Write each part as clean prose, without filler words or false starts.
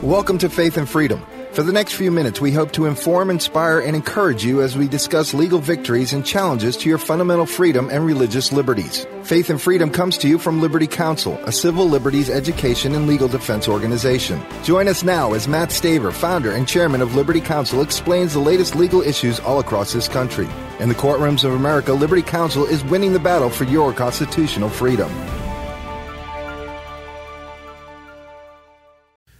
Welcome to Faith and Freedom. For the next few minutes, we hope to inform, inspire, and encourage you as we discuss legal victories and challenges to your fundamental freedom and religious liberties. Faith and Freedom comes to you from Liberty Counsel, a civil liberties education and legal defense organization. Join us now as Matt Staver, founder and chairman of Liberty Counsel, explains the latest legal issues all across this country. In the courtrooms of America, Liberty Counsel is winning the battle for your constitutional freedom.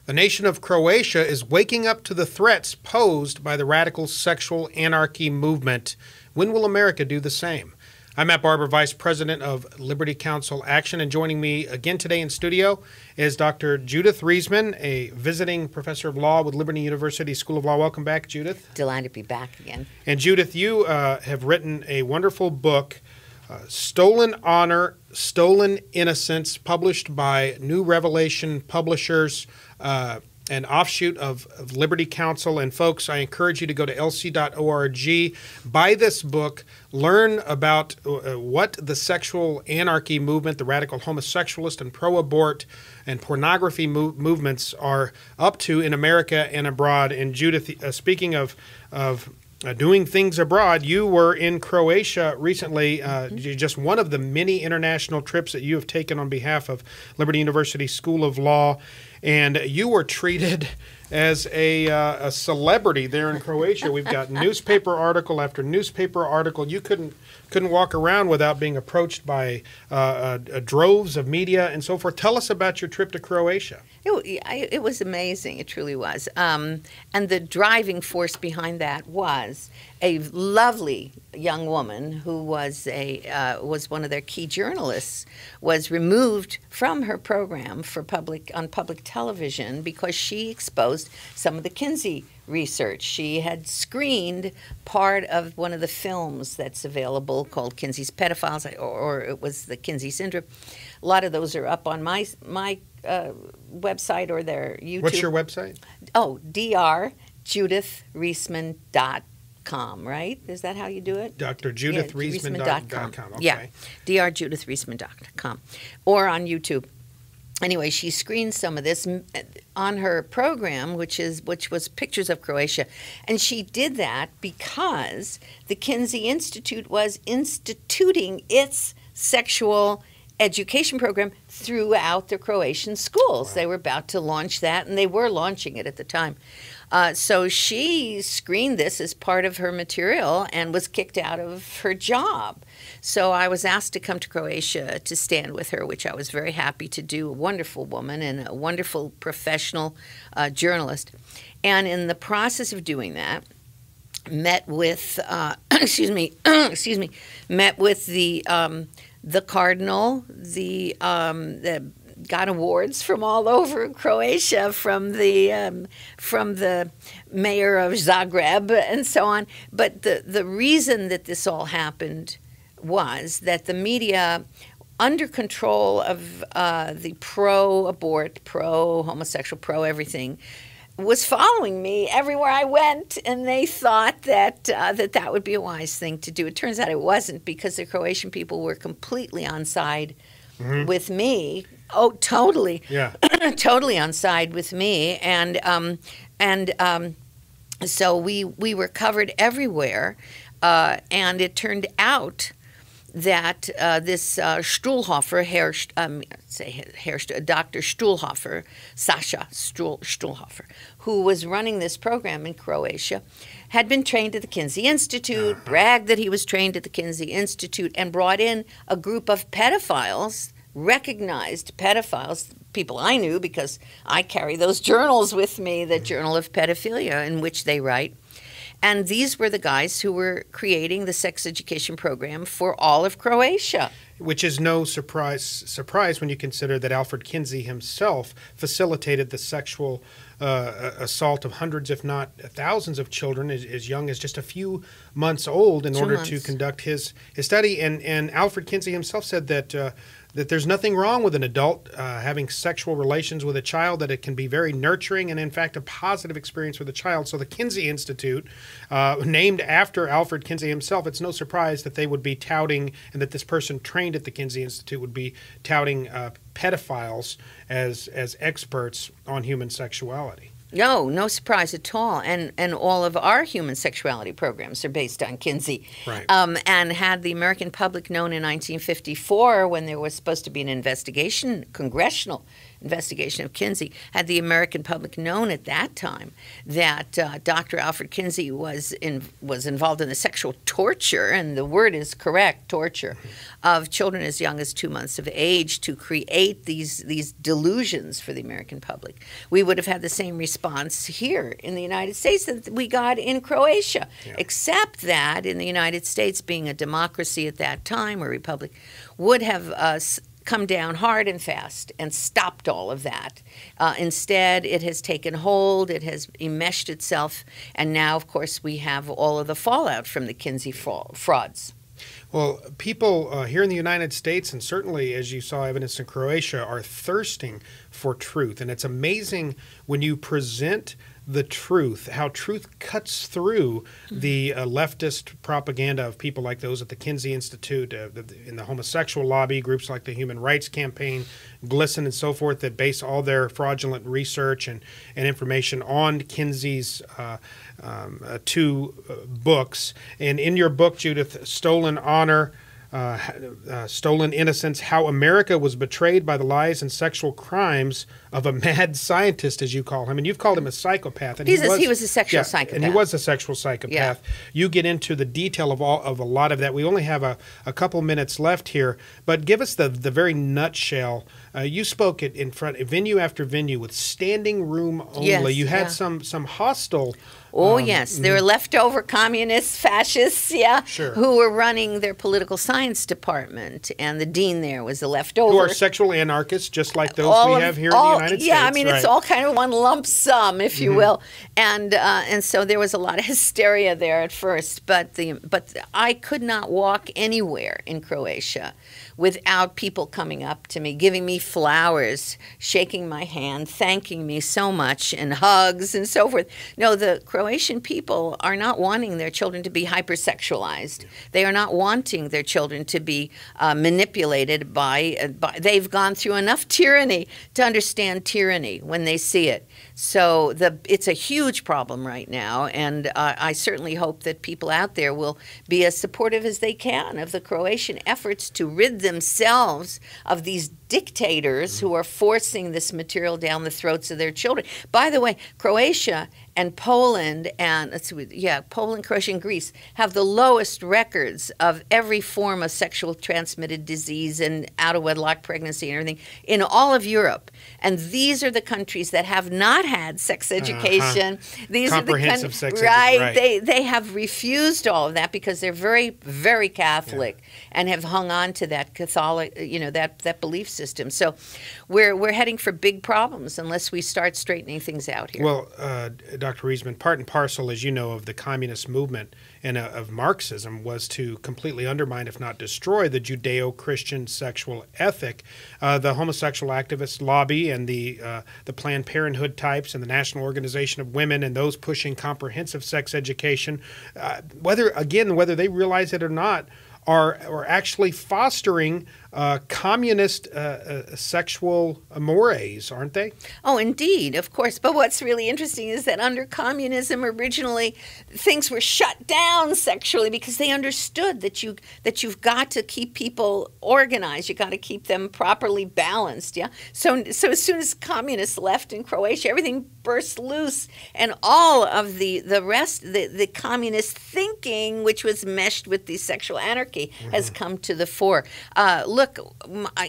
The nation of Croatia is waking up to the threats posed by the radical sexual anarchy movement. When will America do the same? I'm Matt Barber, Vice President of Liberty Counsel Action, and joining me again today in studio is Dr. Judith Riesman, a visiting professor of law with Liberty University School of Law. Welcome back, Judith. Delighted to be back again. And Judith, you have written a wonderful book, Stolen Honor, Stolen Innocence, published by New Revelation Publishers, an offshoot of Liberty Counsel. And folks, I encourage you to go to lc.org, buy this book, learn about what the sexual anarchy movement, the radical homosexualist and pro-abort and pornography movements are up to in America and abroad. And Judith, speaking of doing things abroad, you were in Croatia recently, just one of the many international trips that you have taken on behalf of Liberty University School of Law, and you were treated as a celebrity there in Croatia. We've got newspaper article after newspaper article. You couldn't walk around without being approached by droves of media and so forth. Tell us about your trip to Croatia. It was amazing. It truly was. And the driving force behind that was a lovely young woman who was one of their key journalists, was removed from her program on public television because she exposed some of the Kinsey research. She had screened part of one of the films that's available called Kinsey's Pedophiles, or it was the Kinsey Syndrome. A lot of those are up on my website or their YouTube. What's your website? Oh, drjudithriesman.com, right? Is that how you do it? drjudithriesman.com. Okay. Yeah, drjudithriesman.com. Or on YouTube. Anyway, she screened some of this on her program, which was pictures of Croatia. And she did that because the Kinsey Institute was instituting its sexual education program throughout the Croatian schools. Wow. They were about to launch that, and they were launching it at the time. So she screened this as part of her material and was kicked out of her job. So I was asked to come to Croatia to stand with her, which I was very happy to do. A wonderful woman and a wonderful professional journalist. And in the process of doing that, met with met with the cardinal, got awards from all over Croatia, from the mayor of Zagreb and so on. But the reason that this all happened was that the media, under control of the pro-abort, pro-homosexual, pro-everything, was following me everywhere I went, and they thought that that would be a wise thing to do. It turns out it wasn't, because the Croatian people were completely on side with me. Oh, totally. Yeah. Totally on side with me. And so we were covered everywhere. And it turned out that this Stuhlhofer, Dr. Stuhlhofer, Sasha Stuhlhofer, who was running this program in Croatia, had been trained at the Kinsey Institute, bragged that he was trained at the Kinsey Institute, and brought in a group of pedophiles, recognized pedophiles, people I knew because I carry those journals with me, the Journal of Pedophilia, in which they write. And these were the guys who were creating the sex education program for all of Croatia. Which is no surprise when you consider that Alfred Kinsey himself facilitated the sexual assault of hundreds, if not thousands, of children as young as just a few months old in order to conduct his study. And Alfred Kinsey himself said that there's nothing wrong with an adult having sexual relations with a child, that it can be very nurturing and, in fact, a positive experience for the child. So the Kinsey Institute, named after Alfred Kinsey himself, it's no surprise that they would be touting, and that this person trained at the Kinsey Institute would be touting pedophiles as experts on human sexuality. No, no surprise at all. And all of our human sexuality programs are based on Kinsey. Right. And had the American public known in 1954, when there was supposed to be an investigation, congressional investigation of Kinsey, had the American public known at that time that Dr. Alfred Kinsey was involved in the sexual torture, and the word is correct, torture, of children as young as 2 months of age to create these delusions for the American public, we would have had the same response here in the United States that we got in Croatia, except that in the United States, being a democracy at that time, or republic, would have come down hard and fast and stopped all of that. Instead, it has taken hold, it has enmeshed itself, and now, of course, we have all of the fallout from the Kinsey frauds. Well, people here in the United States, and certainly, as you saw evidence in Croatia, are thirsting for truth. And it's amazing when you present the truth, how truth cuts through the leftist propaganda of people like those at the Kinsey Institute, in the homosexual lobby, groups like the Human Rights Campaign, GLSEN, and so forth, that base all their fraudulent research and information on Kinsey's two books. And in your book, Judith, Stolen Honor, Stolen Innocence, How America Was Betrayed by the Lies and Sexual Crimes of a Mad Scientist, as you call him. And you've called him a psychopath. And he was a sexual psychopath. And he was a sexual psychopath. Yeah. You get into the detail of a lot of that. We only have a couple minutes left here, but give us the very nutshell. You spoke in front of venue after venue with standing room only. Yes, you had some hostile. Oh, yes. There were leftover communists, fascists, sure, who were running their political science department, and the dean there was a leftover. Who are sexual anarchists, just like those we have here in the United States. Yeah, I mean, it's all kind of one lump sum, if you will. And so there was a lot of hysteria there at first, but I could not walk anywhere in Croatia without people coming up to me, giving me flowers, shaking my hand, thanking me so much, and hugs and so forth. No, the Croatian people are not wanting their children to be hypersexualized. They are not wanting their children to be manipulated by. They've gone through enough tyranny to understand tyranny when they see it. So it's a huge problem right now, and I certainly hope that people out there will be as supportive as they can of the Croatian efforts to rid themselves of these dictators who are forcing this material down the throats of their children. By the way, Croatia and Poland and Poland, Croatia, and Greece have the lowest records of every form of sexual transmitted disease and out of wedlock pregnancy and everything in all of Europe. And these are the countries that have not had sex education. These comprehensive are the sex right. Right. They have refused all of that because they're very, very Catholic and have hung on to that Catholic, that belief system. So we're heading for big problems unless we start straightening things out here. Well, Dr. Riesman, part and parcel, as you know, of the communist movement and of Marxism was to completely undermine, if not destroy, the Judeo-Christian sexual ethic. The homosexual activist lobby and the Planned Parenthood types and the National Organization of Women and those pushing comprehensive sex education, whether they realize it or not, are actually fostering communist sexual mores, aren't they? Oh, indeed, of course. But what's really interesting is that under communism, originally things were shut down sexually because they understood that you've got to keep people organized. You got to keep them properly balanced. Yeah. So as soon as communists left in Croatia, everything burst loose, and all of the rest, the communist thinking, which was meshed with the sexual anarchy, has come to the fore. Look,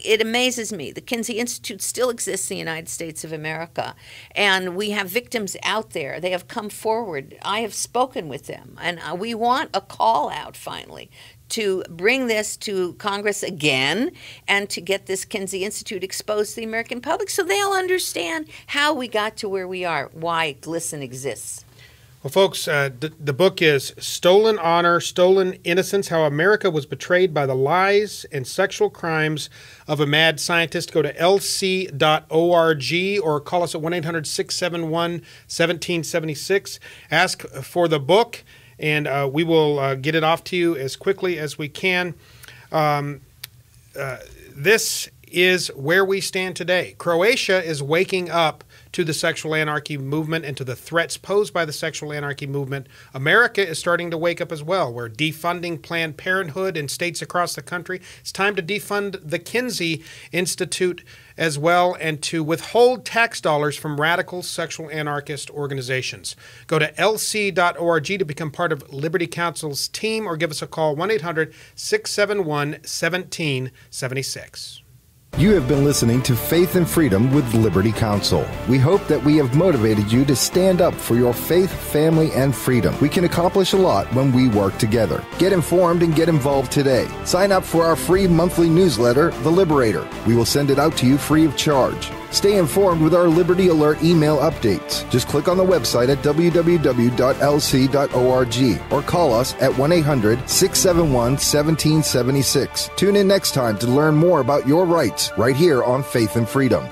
it amazes me. The Kinsey Institute still exists in the United States of America, and we have victims out there. They have come forward. I have spoken with them, and we want a call out finally to bring this to Congress again and to get this Kinsey Institute exposed to the American public so they'll understand how we got to where we are, why GLSEN exists. Well, folks, the book is Stolen Honor, Stolen Innocence, How America Was Betrayed by the Lies and Sexual Crimes of a Mad Scientist. Go to lc.org or call us at 1-800-671-1776. Ask for the book, and we will get it off to you as quickly as we can. This is where we stand today. Croatia is waking up to the sexual anarchy movement and to the threats posed by the sexual anarchy movement, America is starting to wake up as well. We're defunding Planned Parenthood in states across the country. It's time to defund the Kinsey Institute as well, and to withhold tax dollars from radical sexual anarchist organizations. Go to lc.org to become part of Liberty Counsel's team, or give us a call, 1-800-671-1776. You have been listening to Faith and Freedom with Liberty Counsel. We hope that we have motivated you to stand up for your faith, family, and freedom. We can accomplish a lot when we work together. Get informed and get involved today. Sign up for our free monthly newsletter, The Liberator. We will send it out to you free of charge. Stay informed with our Liberty Alert email updates. Just click on the website at www.lc.org or call us at 1-800-671-1776. Tune in next time to learn more about your rights right here on Faith and Freedom.